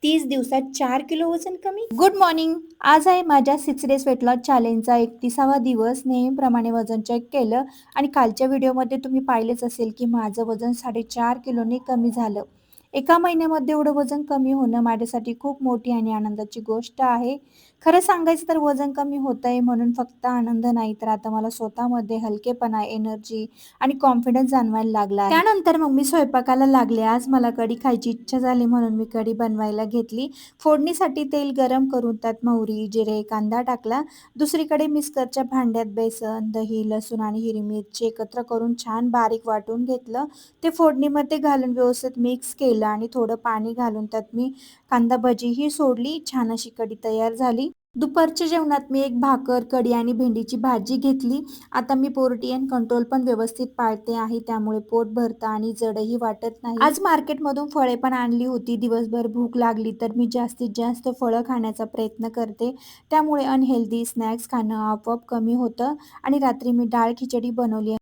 30 दिवसात 4 किलो वजन कमी. Good morning. आज आहे माझ्या 6 डेज वेट लॉस चॅलेंजचा 31वा दिवस. नेहमीप्रमाणे वजन चेक केलं आणि कालच्या व्हिडिओमध्ये तुम्ही पाहिलेच असेल की माझं वजन 4.5 किलोने कमी झालं. एका महिन्यामध्ये एवढं वजन कमी होणं माझ्यासाठी खूप मोठी आणि आनंदाची गोष्ट आहे. खरं सांगायचं तर वजन कमी होतंय म्हणून फक्त आनंद नाही, तर आता मला स्वतःमध्ये हलकेपणा, एनर्जी आणि कॉन्फिडन्स जाणवायला लागला आहे. त्यानंतर मग मी स्वयंपाकाला लागले. आज मला कढी खायची इच्छा झाली म्हणून मी कढी बनवायला घेतली. फोडणीसाठी तेल गरम करून त्यात मोहरी, जिरे, कांदा टाकला. दुसरीकडे मिक्सरच्या भांड्यात बेसन, दही, लसूण आणि हिरवी मिरची एकत्र करून छान बारीक वाटून घेतलं. ते फोडणीमध्ये घालून व्यवस्थित मिक्स केलं आणि थोडं पाणी घालून त्यात मी कांदा भजीही सोडली. छान अशी कढी तयार झाली. दुपारच्या जेवणात मी एक भाकर, कढी आणि भेंडीची भाजी घेतली. आता मी पोर्टियन कंट्रोल पण व्यवस्थित पाळते आहे, त्यामुळे पोट भरतं आणि जडही वाटत नाही. आज मार्केटमधून फळे पण आणली होती. दिवसभर भूक लागली तर मी जास्तीत जास्त फळं खाण्याचा प्रयत्न करते. त्यामुळे अनहेल्दी स्नॅक्स खाणं आपोआप कमी होतं आणि रात्री मी डाळ खिचडी बनवली.